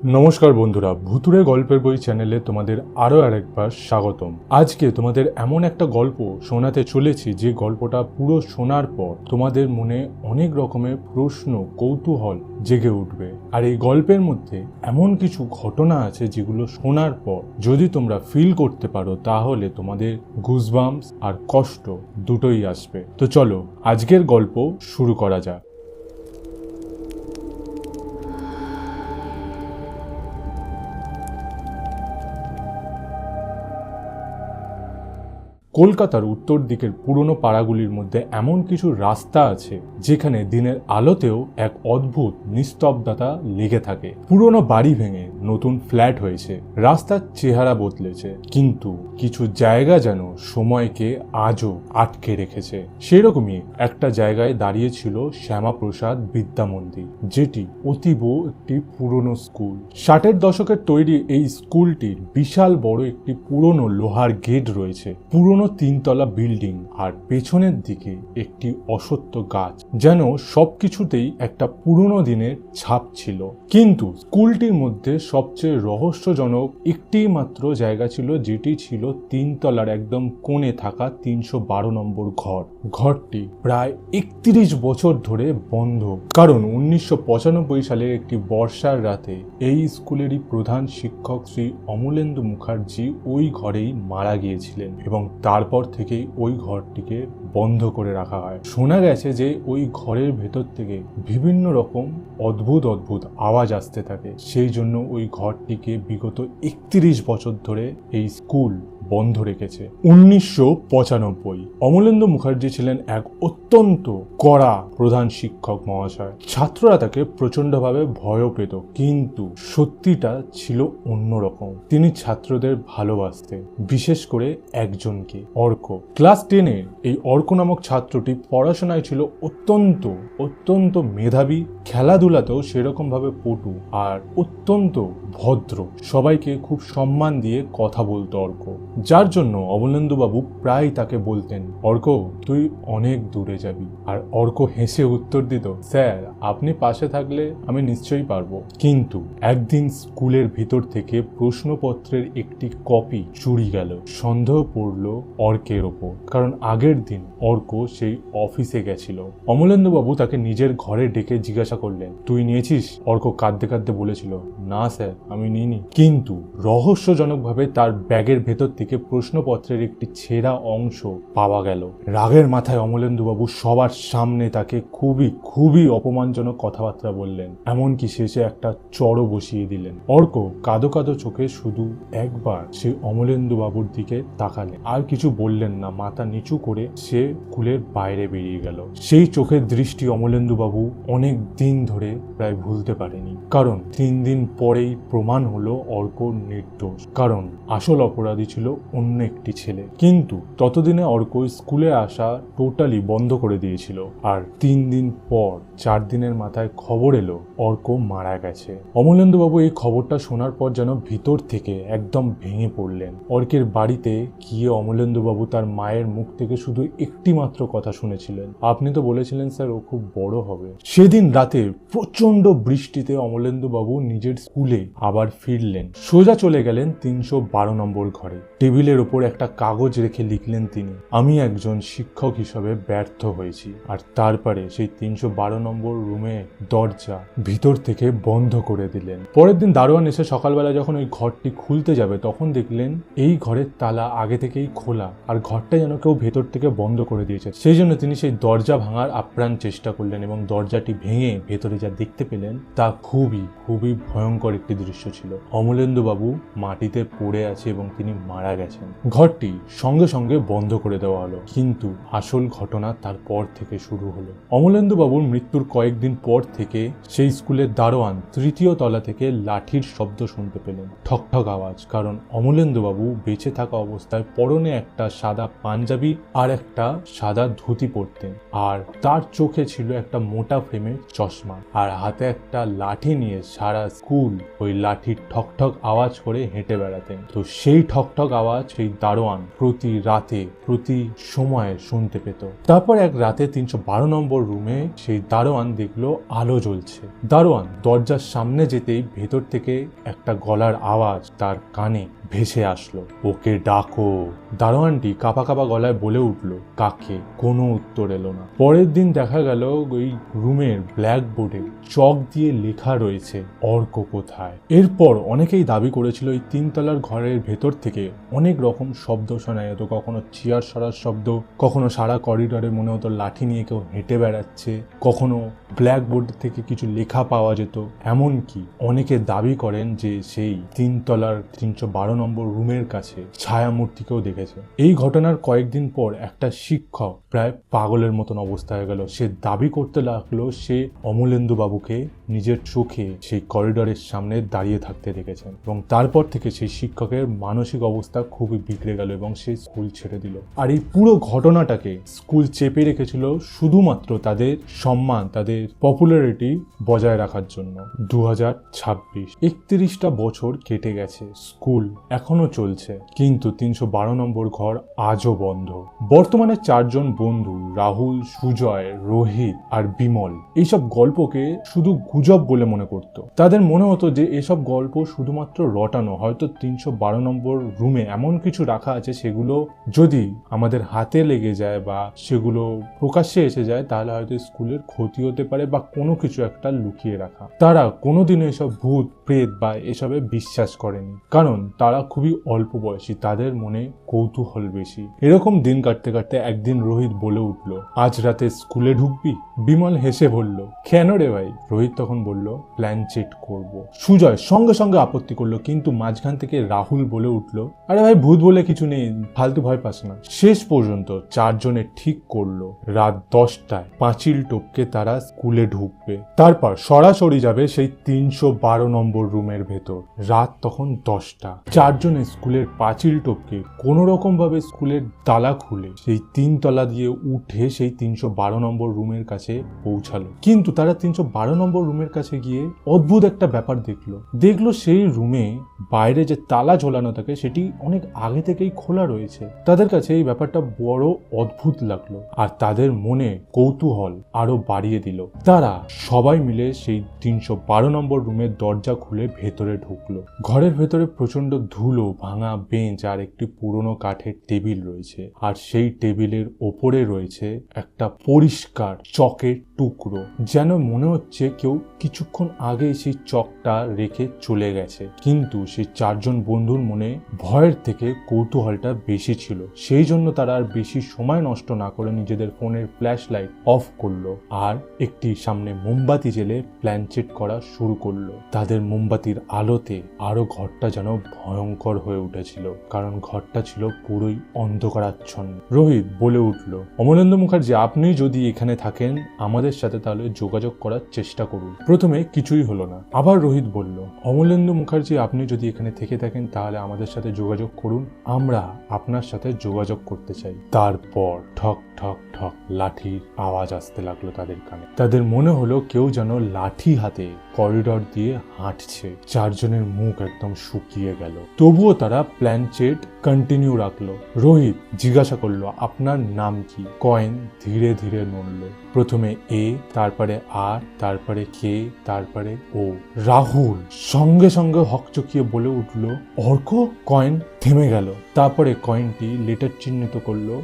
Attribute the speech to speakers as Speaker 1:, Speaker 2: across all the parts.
Speaker 1: নমস্কার বন্ধুরা, ভুতুড়ে গল্পের বই চ্যানেলে তোমাদের আরও আরেকবার স্বাগতম। আজকে তোমাদের এমন একটা গল্প শোনাতে চলেছি যে গল্পটা পুরো শোনার পর তোমাদের মনে অনেক রকমের প্রশ্ন, কৌতূহল জেগে উঠবে। আর এই গল্পের মধ্যে এমন কিছু ঘটনা আছে যেগুলো শোনার পর যদি তোমরা ফিল করতে পারো তাহলে তোমাদের গুজবাম্পস আর কষ্ট দুটোই আসবে। তো চলো আজকের গল্প শুরু করা যাক। কলকাতার উত্তর দিকের পুরনো পাড়াগুলির মধ্যে এমন কিছু রাস্তা আছে যেখানে দিনের আলোতেও এক অদ্ভুত নিস্তব্ধতা লেগে থাকে। পুরনো বাড়ি ভেঙে নতুন ফ্ল্যাট হয়েছে, রাস্তার চেহারা বদলেছে, কিন্তু কিছু জায়গা যেন সময়কে আজও আটকে রেখেছে। সেরকমই একটা জায়গায় দাঁড়িয়েছিল শ্যামাপ্রসাদ বিদ্যা মন্দির, যেটি অতীব একটি পুরনো স্কুল। 60-এর দশকের তৈরি এই স্কুলটির বিশাল বড় একটি পুরনো লোহার গেট রয়েছে, পুরনো 3 তলা বিল্ডিং, আর পেছনের দিকে একটি অশ্বত্থ গাছ। যেন সবকিছুতেই একটা পুরনো দিনের ছাপ ছিল। কিন্তু স্কুলটির মধ্যে সবচেয়ে রহস্যজনক একটি মাত্র জায়গা ছিল, যেটি ছিল 3 তলার একদম কোণে থাকা 312 নম্বর ঘর। ঘরটি প্রায় 31 বছর ধরে বন্ধ, কারণ 1995 সালের একটি বর্ষার রাতে এই স্কুলেরই প্রধান শিক্ষক শ্রী অমলেন্দু মুখার্জি ওই ঘরেই মারা গিয়েছিলেন এবং তারপর থেকেই ওই ঘরটিকে বন্ধ করে রাখা হয়। শোনা গেছে যে ওই ঘরের ভেতর থেকে বিভিন্ন রকম অদ্ভুত আওয়াজ আসতে থাকে, সেই জন্য ওই ঘরটিকে বিগত 31 বছর ধরে এই স্কুল বন্ধ রেখেছে। 1995 অমলেন্দু মুখার্জি ছিলেন এক অত্যন্ত কড়া প্রধান শিক্ষক মহাশয়। ছাত্ররা তাকে প্রচন্ডভাবে ভয়ও পেত, কিন্তু সত্যিটা ছিল অন্যরকম। তিনি ছাত্রদের ভালোবাসতেন, বিশেষ করে একজনকে, অর্ক। ক্লাস 10-এর এই অর্ক নামক ছাত্রটি পড়াশোনায় ছিল অত্যন্ত মেধাবী, খেলাধুলাতেও সেরকম ভাবে পটু, আর অত্যন্ত ভদ্র। সবাইকে খুব সম্মান দিয়ে কথা বলতো অর্ক, যার জন্য অমলেন্দুবাবু প্রায় তাকে বলতেন, অর্ক তুই অনেক দূরে যাবি। আর অর্ক হেসে উত্তর দিত, স্যার আপনি পাশে থাকলে আমি নিশ্চয়ই পারবো। কিন্তু একদিন স্কুলের ভিতর থেকে প্রশ্নপত্রের একটি কপি চুরি গেল। সন্দেহ পড়ল অর্কের ওপর, কারণ আগের দিন অর্ক সেই অফিসে গেছিল। অমলেন্দুবাবু তাকে নিজের ঘরে ডেকে জিজ্ঞাসা করলেন, তুই নিয়েছিস? অর্ক কাঁদতে কাঁদতে বলেছিল, না স্যার আমি নিইনি। কিন্তু রহস্যজনকভাবে তার ব্যাগের ভেতর থেকে প্রশ্নপত্রের একটি ছেঁড়া অংশ পাওয়া গেল। রাগের মাথায় অমলেন্দুবাবু সবার সামনে তাকে খুবই অপমানজনক কথাবার্তা বললেন, এমনকি শেষে একটা চড়ও বসিয়ে দিলেন। অর্ক কাঁদো কাঁদো চোখে শুধু একবার সেই অমলেন্দুবাবুর দিকে তাকালেন, আর কিছু বললেন না। মাথা নিচু করে সে স্কুলের বাইরে বেরিয়ে গেল। সেই চোখের দৃষ্টি অমলেন্দুবাবু অনেক দিন ধরে প্রায় ভুলতে পারেনি, কারণ 3 দিন পরেই প্রমাণ হলো অর্ক নির্দোষ, কারণ আসল অপরাধী ছিল অন্য একটি ছেলে। কিন্তু ততদিনে অর্ক স্কুলে আসা টোটালি বন্ধ করে দিয়েছিল। আর 3 দিন পর 4 দিনের মাথায় খবর এলো অর্ক মারা গেছে। অমলেন্দুবাবু এই খবরটা শোনার পর যেন ভিতর থেকে একদম ভেঙে পড়লেন। অর্কের বাড়িতে গিয়ে অমলেন্দুবাবু তার মায়ের মুখ থেকে শুধু একটি মাত্র কথা শুনেছিলেন, আপনি তো বলেছিলেন স্যার ও খুব বড় হবে। সেদিন রাতে প্রচন্ড বৃষ্টিতে অমলেন্দুবাবু নিজের স্কুলে আবার ফিরলেন। সোজা চলে গেলেন 312 নম্বর ঘরে। টেবিলের ওপর একটা কাগজ রেখে লিখলেন তিনি, আমি একজন শিক্ষক হিসাবে ব্যর্থ হয়েছি। আর তারপরে সেই 312 নম্বর রুমে দরজা ভিতর থেকে বন্ধ করে দিলেন। পরের দিন দারোয়ান এসে সকালবেলা যখন ওই ঘরটি খুলতে যাবে তখন দেখলেন এই ঘরের তালা আগে থেকেই খোলা, আর ঘরটা যেন কেউ ভেতর থেকে বন্ধ করে দিয়েছে। সেই জন্য তিনি সেই দরজা ভাঙার আপ্রাণ চেষ্টা করলেন এবং দরজাটি ভেঙে ভেতরে যা দেখতে পেলেন তা খুবই ভয়ঙ্কর একটি দৃশ্য ছিল। অমলেন্দুবাবু মাটিতে পড়ে আছে এবং তিনি মারা গেছেন। ঘরটি সঙ্গে সঙ্গে বন্ধ করে দেওয়া হলো, কিন্তু আসল ঘটনা তারপর থেকে শুরু হলো। অমলেন্দুবাবুর মৃত্যুর কয়েকদিন পর থেকে সেই স্কুলের দারোয়ান 3য় তলা থেকে লাঠির শব্দ শুনতে পেলেন, ঠকঠক আওয়াজ, কারণ অমলেন্দুবাবু বেঁচে থাকা অবস্থায় পরনে একটা সাদা পাঞ্জাবি আর একটা সাদা ধুতি পরতেন, আর তার চোখে ছিল একটা মোটা ফ্রেমের চশমা, আর হাতে একটা লাঠি নিয়ে সারা স্কুল ওই লাঠির ঠকঠক আওয়াজ করে হেঁটে বেড়াতেন। তো সেই ঠকঠক আওয়াজ সেই দারোয়ান প্রতি রাতে প্রতি সময়ে শুনতে পেত। তারপর এক রাতে 312 নম্বর রুমে সেই দারোয়ান দেখলো আলো জ্বলছে। দারোয়ান দরজার সামনে যেতেই ভেতর থেকে একটা গলার আওয়াজ তার কানে ভেসে আসলো, ওকে ডাকো। দারোয়ানটি কাঁপা কাঁপা গলায় বলে উঠলো, কাকে? কোনো উত্তর এলো না। পরের দিন দেখা গেল ওই রুমের ব্ল্যাকবোর্ডে চক দিয়ে লেখা রয়েছে, অর্ক কোথায়। এরপর অনেকেই দাবি করেছিল এই 3 তলার ঘরের ভেতর থেকে অনেক রকম শব্দ শোনা যেত, কখনো চেয়ার সরার শব্দ, কখনো সারা করিডরে মনে হতো লাঠি নিয়ে কেউ হেঁটে বেড়াচ্ছে, কখনো ব্ল্যাকবোর্ড থেকে কিছু লেখা পাওয়া যেত। এমনকি অনেকে দাবি করেন যে সেই 3 তলার 312 নম্বর রুমের কাছে ছায়ামূর্তিকেও দেখেছে। এই ঘটনার কয়েকদিন পর একটা শিক্ষক প্রায় পাগলের মতন অবস্থা হয়ে গেল। সে দাবি করতে লাগলো সে অমলেন্দু বাবুকে নিজের চোখে সেই করিডোরের সামনে দাঁড়িয়ে থাকতে দেখেছেন, এবং তারপর থেকে সেই শিক্ষকের মানসিক অবস্থা খুবই বিগড়ে গেল এবং সে স্কুল ছেড়ে দিল। আর এই পুরো ঘটনাটাকে স্কুল চেপে রেখেছিল শুধুমাত্র তাদের সম্মান, তাদের পপুলারিটি বজায় রাখার জন্য। 2026 31টা বছর কেটে গেছে, স্কুল এখনো চলছে, কিন্তু 312 নম্বর ঘর আজও বন্ধ। বর্তমানে 4 জন বন্ধু, রাহুল, সুজয়, রোহিত আর বিমল, এইসব গল্পকে শুধু গুজব বলে মনে করত। তাদের মনে হতো যে এসব গল্প শুধুমাত্র রটানো, হয়তো 312 নম্বর রুমে এমন কিছু রাখা আছে সেগুলো যদি আমাদের হাতে লেগে যায় বা সেগুলো প্রকাশ্যে এসে যায় তাহলে হয়তো স্কুলের ক্ষতি হতে পারে বা কোনো কিছু একটা লুকিয়ে রাখা। তারা কোনোদিনও এসব ভূত প্রেত বা এসবে বিশ্বাস করেনি, কারণ তারা খুবই অল্প বয়সী, তাদের মনে কৌতূহল বেশি। এরকম দিন কাটতে কাটতে একদিন রোহিত বলে উঠলো, আজ রাতে স্কুলে ঢুকবি? বিমল হেসে বলল, কেন রে ভাই? রোহিত তখন বলল, প্ল্যান চেট করব। সুজয় সঙ্গে সঙ্গে আপত্তি করলো, কিন্তু মাঝখান থেকে রাহুল বলে উঠলো, আরে ভাই ভূত বলে কিছু নেই, ফালতু ভয় পাস না। শেষ পর্যন্ত 4 জনে ঠিক করলো রাত 10টায় পাঁচিল টপকে তারা স্কুলে ঢুকবে, তারপর সরাসরি যাবে সেই 312 নম্বর রুমের ভেতর। রাত তখন 10টা। 4 জনে স্কুলের পাঁচিল টপকে কোনো রকম ভাবে স্কুলের তালা খুলে সেই 3 তলা দিয়ে উঠে সেই 312 নম্বর রুমের কাছে পৌঁছালো। কিন্তু তারা 312 নম্বর রুমের কাছে গিয়ে অদ্ভুত একটা ব্যাপার দেখলো সেই রুমে বাইরে যে তালা ঝোলানো থাকে সেটি অনেক আগে থেকেই খোলা রয়েছে। তাদের কাছে এই ব্যাপারটা বড় অদ্ভুত লাগলো আর তাদের মনে কৌতূহল আরো বাড়িয়ে দিল। তারা সবাই মিলে সেই 312 নম্বর রুমের দরজা খুলে ভেতরে ঢুকলো। ঘরের ভেতরে প্রচন্ড ধুলো, ভাঙা বেঞ্চ আর একটি পুরনো কাঠের টেবিল রয়েছে, আর সেই টেবিলের ওপরে রয়েছে একটা পরিষ্কার চকের টুকরো, যেন মনে হচ্ছে কেউ কিছুক্ষণ আগে সেই চকটা রেখে চলে গেছে। কিন্তু সেই 4 জন বন্ধুর মনে ভয়ের থেকে কৌতূহলটা বেশি ছিল, সেই জন্য তারা আর বেশি সময় নষ্ট না করে নিজেদের ফোনের ফ্ল্যাশ লাইট অফ করলো আর একটি সামনে মোমবাতি জেলে প্ল্যান চেট করা শুরু করলো। তাদের মোমবাতির আলোতে আরো ঘরটা যেন ভয়ঙ্কর হয়ে উঠেছিল, কারণ ঘরটা ছিল পুরোই অন্ধকারাচ্ছন্ন। রোহিত বলে উঠল, অমলেন্দু মুখার্জি, আপনি যদি এখানে থাকেন আমাদের সাথে তাহলে যোগাযোগ করার চেষ্টা করুন। প্রথমে কিছুই হলো না। আবার রোহিত বলল, অমলেন্দু মুখার্জি, আপনি যদি এখানে থেকে থাকেন তাহলে আমাদের সাথে যোগাযোগ করুন, আমরা আপনার সাথে যোগাযোগ করতে চাই। তারপর ঠক ঠক ঠক লাঠির আওয়াজ আসতে লাগলো তাদের কানে। তাদের মনে হলো কেউ যেন লাঠি হাতে করিডর দিয়ে হাঁটছে। 4 জনের মুখ একদম শুকিয়ে গেল, তবুও তারা প্ল্যান চেট কন্টিনিউ রাখলো। রোহিত জিজ্ঞাসা করলো, আপনার নাম কি? কয়েন ধীরে ধীরে নড়ল, প্রথমে এ, তারপরে আর, তারপরে কে, তারপরে ও। রাহুল সঙ্গে সঙ্গে হকচকিয়ে বলে উঠল, অর্ক। কয়েন থেমে গেল, তারপরে কয়েনটি লেটার চিহ্নিত করলো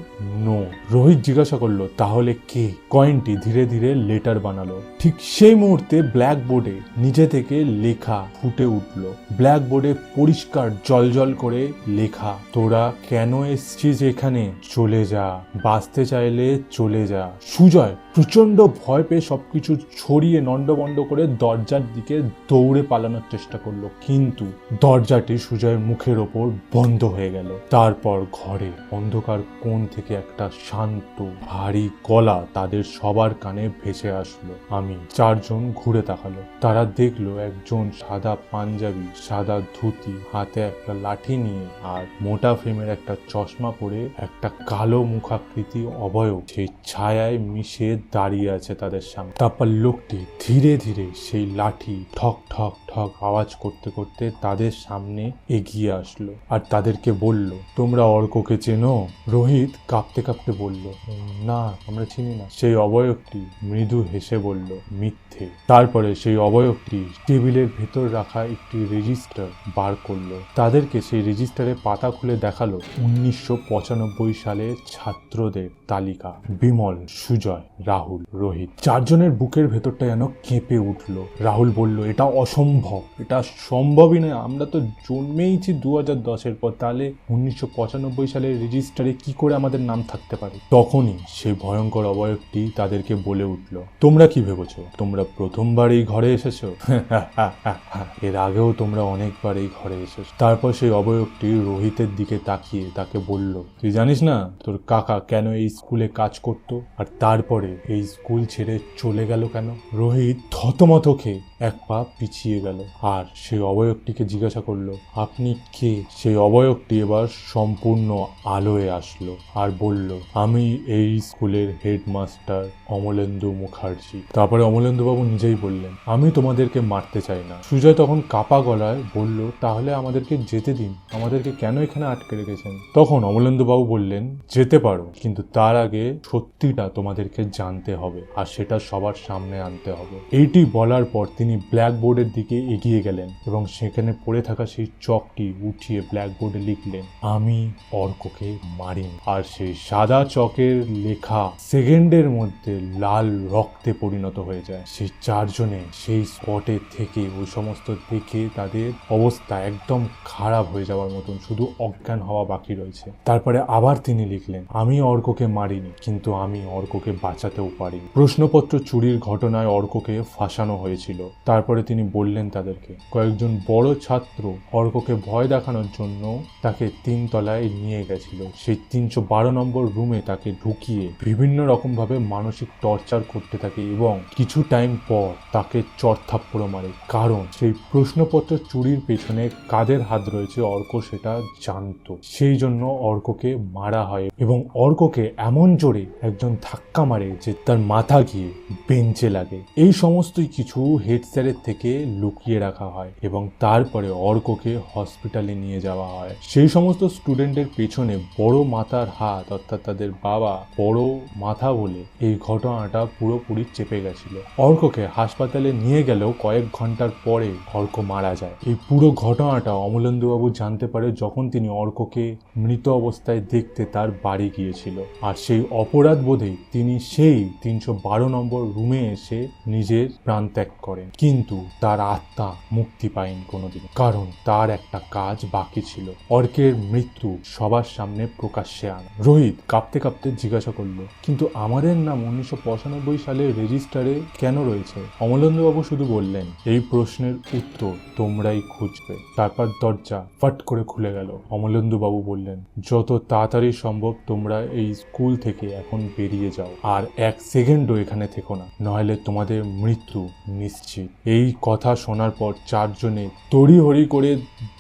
Speaker 1: নো। রোহিত জিজ্ঞাসা করলো, তাহলে কে? কয়েনটি ধীরে ধীরে লেটার বানালো। ঠিক সেই মুহূর্তে ব্ল্যাকবোর্ডে নিজে থেকে লেখা ফুটে উঠল। ব্ল্যাকবোর্ডে পরিষ্কার জলজল করে লেখা, তোরা কেন এসছিস এখানে? চলে যা, বাঁচতে চাইলে চলে যা। সুজয় প্রচন্ড ভয় পেয়ে সবকিছু ছড়িয়ে নন্ডবন্ড করে দরজার দিকে দৌড়ে পালানোর চেষ্টা করলো, কিন্তু দরজাটি সুজয়ের মুখের ওপর বন্ধ হয়ে গেল। তারপর ঘরে অন্ধকার কোণ থেকে একটা শান্ত ভারী গলা তাদের সবার কানে ভেসে আসলো। আমি 4 জন ঘুরে তাকালো। তারা দেখলো একজন সাদা পাঞ্জাবি, সাদা ধুতি, হাতে একটা লাঠি নিয়ে আর মোটা ফ্রেমের একটা চশমা পরে একটা কালো মুখাকৃতি অবয়ব সেই ছায়ায় মিশে দাঁড়িয়ে আছে তাদের সামনে। তারপর লোকটি ধীরে ধীরে সেই লাঠি ঠক ঠক ঠক ঠক আওয়াজ করতে করতে তাদের সামনে এগিয়ে আসলো আর তাদেরকে বলল, তোমরা অর্ককে চেনো? রোহিত কাঁপতে কাঁপতে বলল, না, আমরা চিনি না। সেই অবয়বটি মৃদু হেসে বলল, মিথ্যে। তারপরে সেই অবয়বটি টেবিলের ভেতর রাখা একটি রেজিস্টার বার করলো। তাদেরকে সেই রেজিস্টারে পাতা খুলে দেখালো 1995 সালের ছাত্রদের তালিকা। বিমল, সুজয়, রাহুল, রোহিত, চারজনের বুকের ভেতরটা যেন কেঁপে উঠলো। রাহুল বলল, এটা অসম্ভব, এটা সম্ভবই নয়। আমরা তো জন্মেইছি 2010-এর পর, তাহলে 1995 সালের রেজিস্টারে কি করে আমাদের নাম থাকতে পারে? তখনই সেই ভয়ঙ্কর অবয়বটি তাদেরকে বলে উঠল, তোমরা কি ভেবেছো তোমরা প্রথমবার এই ঘরে এসেছো? এর আগেও তোমরা অনেকবার এই ঘরে এসেছো। তারপর সেই অবয়বটি রোহিতের দিকে তাকিয়ে তাকে বলল, তুই জানিস না তোর কাকা কেন এই স্কুলে কাজ করত, আর তারপরে এই স্কুল ছেড়ে চলে গেল কেন? রোহিত থতমত খেয়ে এক পা পিছিয়ে গেল আর সেই অবয়বটিকে জিজ্ঞাসা করলো, আপনি কে? সেই অবয়বটি এবার সম্পূর্ণ আলোয় আসলো আর বলল, আমি এই স্কুলের হেডমাস্টার অমলেন্দু মুখার্জি। তারপরে অমলেন্দু বাবু নিজেই বললেন, আমি তোমাদেরকে মারতে চাই না। সুজয় তখন কাপা গলায় বলল, তাহলে আমাদেরকে যেতে দিন, আমাদেরকে কেন এখানে আটকে রেখেছেন? তখন অমলেন্দু বাবু বললেন, যেতে পারো, কিন্তু তার আগে সত্যিটা তোমাদেরকে জানতে হবে আর সেটা সবার সামনে আনতে হবে। এইটি বলার পর তিনি ব্ল্যাকবোর্ডের দিকে এগিয়ে গেলেন এবং সেখানে পড়ে থাকা সেই চকটি উঠিয়ে ব্ল্যাকবোর্ডে লিখলেন, আমি অর্ককে মারিনি। আর সেই সাদা চকের লেখা সেকেন্ডের মধ্যে লাল রক্তে পরিণত হয়ে যায়। সেই চারজনে সেই স্পটে থেকে ওই সমস্ত দেখে তাদের অবস্থা একদম খারাপ হয়ে যাওয়ার মতন, শুধু অজ্ঞান হওয়া বাকি রয়েছে। তারপরে আবার তিনি লিখলেন, আমি অর্ককে মারিনি, কিন্তু আমি অর্ককে বাঁচাতেও পারিনি। প্রশ্নপত্র চুরির ঘটনায় অর্ককে ফাঁসানো হয়েছিল। তারপরে তিনি বললেন তাদেরকে, কয়েকজন বড় ছাত্র অর্ককে ভয় দেখানোর জন্য তাকে 3 তলায় নিয়ে গেছিল। সেই 312 নম্বর রুমে তাকে ঢুকিয়ে বিভিন্ন রকম ভাবে মানসিক টর্চার করতে থাকে এবং কিছু টাইম পর তাকে চড়থাপ্পড় মারে, কারণ সেই প্রশ্নপত্র চুরির পেছনে কাদের হাত রয়েছে অর্ক সেটা জানতো। সেই জন্য অর্ককে মারা হয় এবং অর্ককে এমন জোরে একজন ধাক্কা মারে যে তার মাথা গিয়ে বেঞ্চে লাগে। এই সমস্তই কিছু হেড স্যারের থেকে লুকিয়ে রাখা হয় এবং তারপরে অর্ককে হসপিটালে নিয়ে যাওয়া হয়। সেই সমস্ত স্টুডেন্টের পেছনে বড় মাথার হাত, অর্থাৎ তাদের বাবা বড় মাথা বলে এই ঘটনাটা পুরোপুরি চেপে গেছিল। অর্ককে হাসপাতালে নিয়ে গেলেও কয়েক ঘন্টার পরে অর্ক মারা যায়। এই পুরো ঘটনাটা অমলেন্দুবাবু জানতে পারে যখন তিনি অর্ককে মৃত অবস্থায় দেখতে তার বাড়ি গিয়েছিল। আর সেই অপরাধ বোধে তিনি সেই 312 নম্বর রুমে এসে নিজের প্রাণ ত্যাগ করেন, কিন্তু তার আত্মা মুক্তি পায়নি কোনোদিন, কারণ তার একটা কাজ বাকি ছিল, অর্কের মৃত্যু সবার সামনে প্রকাশ্যে আনা। রোহিত কাঁপতে কাঁপতে জিজ্ঞাসা করলো, কিন্তু আমাদের নাম 1995 সালের রেজিস্টারে কেন রয়েছে? অমলেন্দুবাবু শুধু বললেন, এই প্রশ্নের উত্তর তোমরাই খুঁজবে। তারপর দরজা ফট করে খুলে গেল। অমলেন্দুবাবু বললেন, যত তাড়াতাড়ি সম্ভব তোমরা এই স্কুল থেকে এখন বেরিয়ে যাও, আর 1 সেকেন্ডও এখানে থেকো না, নইলে তোমাদের মৃত্যু নিশ্চিত। এই কথা শোনার পর চারজনে তড়িহড়ি করে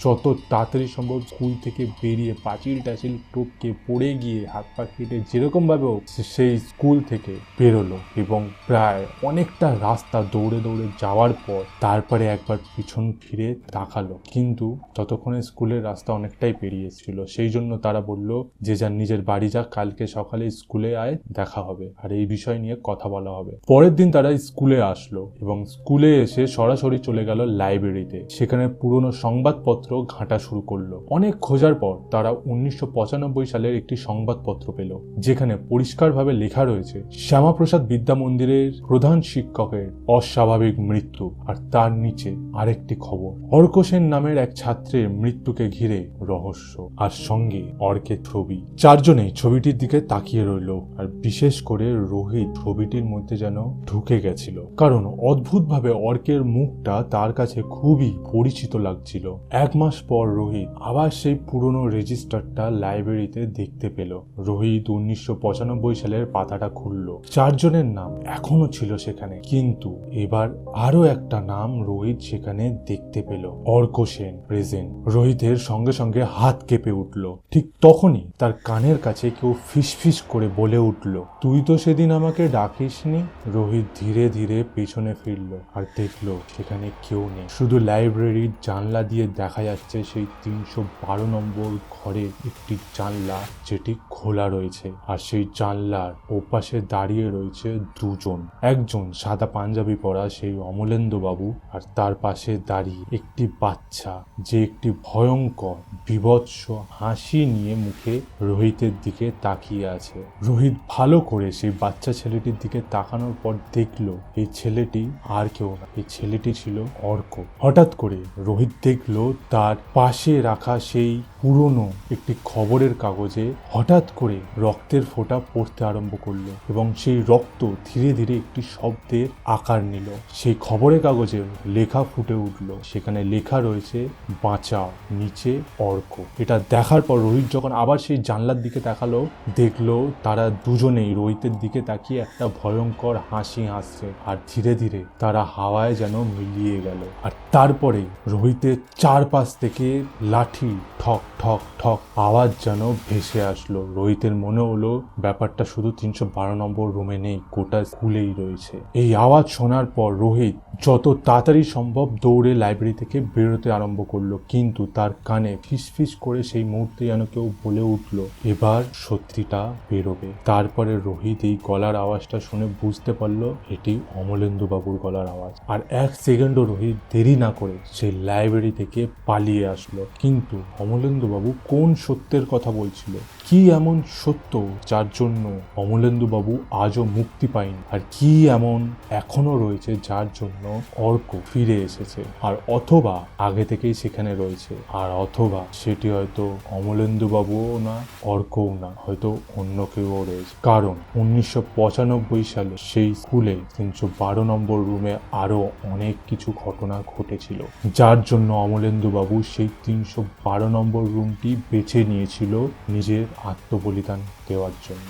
Speaker 1: যত তাড়াতাড়ি সম্ভব স্কুল থেকে বেরিয়ে পাঁচিল টাচিল টপকে পড়ে গিয়ে হাত পা কেটে যেরকম ভাবে সেই স্কুল থেকে বেরোলো এবং প্রায় অনেকটা রাস্তা দৌড়ে দৌড়ে যাওয়ার পর তারপরে একবার পিছন ফিরে তাকালো, কিন্তু ততক্ষণে স্কুলের রাস্তা অনেকটাই পেরিয়ে এসেছিল। সেই জন্য তারা বলল, যে যার নিজের বাড়ি যা, কালকে সকালে স্কুলে আয়, দেখা হবে আর এই বিষয় নিয়ে কথা বলা হবে। পরের দিন তারা স্কুলে আসলো এবং স্কুলে এসে সরাসরি চলে গেল লাইব্রেরিতে। সেখানে পুরনো সংবাদপত্র ঘাঁটা শুরু করলো। অনেক খোঁজার পর তারা 1995 সালের একটি সংবাদপত্র পেল, যেখানে পরিষ্কারভাবে লেখা রয়েছে শ্যামাপ্রসাদ বিদ্যা মন্দিরের প্রধান শিক্ষকের অস্বাভাবিক মৃত্যু, আর তার নিচে আরেকটি খবর, অর্ক সেন নামের এক ছাত্রের মৃত্যুকে ঘিরে রহস্য, আর সঙ্গে অর্কের ছবি। চারজনেই ছবিটির দিকে তাকিয়ে রইল, আর বিশেষ করে রোহিত ছবিটির মধ্যে যেন ঢুকে গেছিল, কারণ অদ্ভুতভাবে অর্কের মুখটা তার কাছে খুবই পরিচিত লাগছিল। 1 মাস পর রোহিত আবার সেই পুরনো রেজিস্টারটা লাইব্রেরিতে দেখতে পেল। রোহিত 1995 সালের পাতাটা খুলল। চারজনের নাম এখনো ছিল সেখানে, কিন্তু এবার আরো একটা নাম রোহিত সেখানে দেখতে পেল, অর্ক সেন প্রেজেন্ট। রোহিতের সঙ্গে সঙ্গে হাত কেঁপে উঠল। ঠিক তখনই তার কানের কাছে কেউ ফিসফিস করে বলে উঠল, তুই তো সেদিন আমাকে ডাকিসনি। রোহিত ধীরে ধীরে পেছনে ফিরল আর দেখলো সেখানে কেউ নেই। শুধু লাইব্রেরির জানলা দিয়ে দেখা যাচ্ছে সেই 312 নম্বর ঘরের একটি জানলা যেটি খোলা রয়েছে, আর সেই জানলার ওপাশে দাঁড়িয়ে রয়েছে দুজন। একজন সাদা পাঞ্জাবি পরা সেই অমলেন্দু বাবু, আর তার পাশে দাঁড়িয়ে একটি বাচ্চা যে একটি ভয়ঙ্কর বিভৎস হাসি নিয়ে মুখে রোহিতের দিকে তাকিয়ে আছে। রোহিত ভালো করে সেই বাচ্চা ছেলেটির দিকে তাকানোর পর দেখলো এই ছেলেটি আর কেউ না, এই ছেলেটি ছিল অর্ক। হঠাৎ করে রোহিত দেখলো তার পাশে রাখা সেই পুরনো একটি খবরের কাগজে হঠাৎ করে রক্তের ফোঁটা পড়তে আরম্ভ করলো, এবং সেই রক্ত ধীরে ধীরে একটি শব্দের আকার নিল। সেই খবরের কাগজে লেখা ফুটে উঠলো, সেখানে লেখা রয়েছে বাঁচাও, নিচে অর্ক। এটা দেখার পর রোহিত যখন আবার সেই জানলার দিকে তাকালো, দেখলো তারা দুজনেই রোহিতের দিকে তাকিয়ে একটা ভয়ঙ্কর হাসি হাসছে, আর ধীরে ধীরে তারা হাওয়ায় যেন মিলিয়ে গেল। আর তারপরে রোহিতের চারপাশ থেকে লাঠি ঠক ঠক ঠক আওয়াজ যেন ভেসে আসলো। রোহিতের মনে হলো ব্যাপারটা শুধু 312 নম্বর রুমে নেই, গোটা স্কুলেই রয়েছে। এই আওয়াজ শোনার পর রোহিত যত তাড়াতাড়ি সম্ভব দৌড়ে লাইব্রেরি থেকে বেরোতে আরম্ভ করলো, কিন্তু তার কানে ফিসফিস করে সেই মুহূর্তে যেন কেউ বলে উঠলো এবার সত্যিটা বেরোবে। তারপরে রোহিত এই গলার আওয়াজটা শুনে বুঝতে পারলো এটি অমলেন্দু বাবুর গলার আওয়াজ। আর এক সেকেন্ডও রোহিত দেরি না করে সেই লাইব্রেরি থেকে পালিয়ে আসলো। কিন্তু অমলেন্দু বাবু কোন সত্যের কথা বলছিল? কি এমন সত্য যার জন্য অমলেন্দু বাবু আজও মুক্তি পায়নি? আর কি এমন এখনো রয়েছে যার জন্য অর্ক ফিরে এসেছে? আর অথবা আগে থেকেই সেখানে রয়েছে, আর অথবা সেটি হয়তো অমলেন্দু বাবুও না, অর্কও না, হয়তো অন্য কেউও রয়েছে। কারণ 1995 সালে সেই স্কুলে 312 নম্বর রুমে আরো অনেক কিছু ঘটনা ঘটেছিল, যার জন্য অমলেন্দু বাবু সেই 312 নম্বর রুমটি বেছে নিয়েছিল নিজের আত্মবলিদান দেওয়ার জন্য।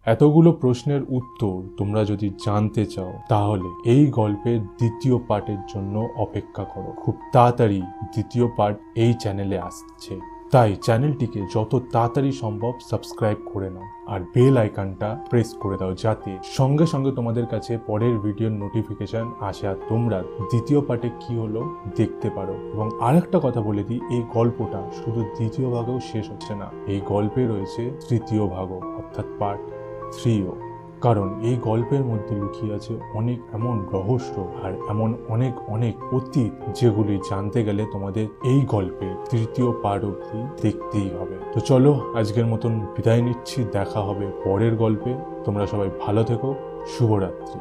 Speaker 1: এতগুলো প্রশ্নের উত্তর তোমরা যদি জানতে চাও তাহলে এই গল্পের দ্বিতীয় পার্টের জন্য অপেক্ষা করো। খুব তাড়াতাড়ি দ্বিতীয় পার্ট এই চ্যানেলে আসছে, তাই চ্যানেলটিকে যত তাড়াতাড়ি সম্ভব সাবস্ক্রাইব করে নাও আর বেল আইকনটা প্রেস করে দাও, যাতে সঙ্গে সঙ্গে তোমাদের কাছে পরের ভিডিওর নোটিফিকেশন আসে আর তোমরা দ্বিতীয় পার্টে কি হলো দেখতে পারো। এবং আরেকটা কথা বলে দিই, এই গল্পটা শুধু দ্বিতীয় ভাগেও শেষ হচ্ছে না, এই গল্পে রয়েছে তৃতীয় ভাগও, অর্থাৎ পার্ট 3ও। কারণ এই গল্পের মধ্যে লুকিয়ে আছে অনেক এমন রহস্য আর এমন অনেক অনেক অতীত, যেগুলি জানতে গেলে তোমাদের এই গল্পের তৃতীয় পার্ট অবধি দেখতেই হবে। তো চলো আজকের মতন বিদায় নিচ্ছি, দেখা হবে পরের গল্পে। তোমরা সবাই ভালো থেকো, শুভরাত্রি।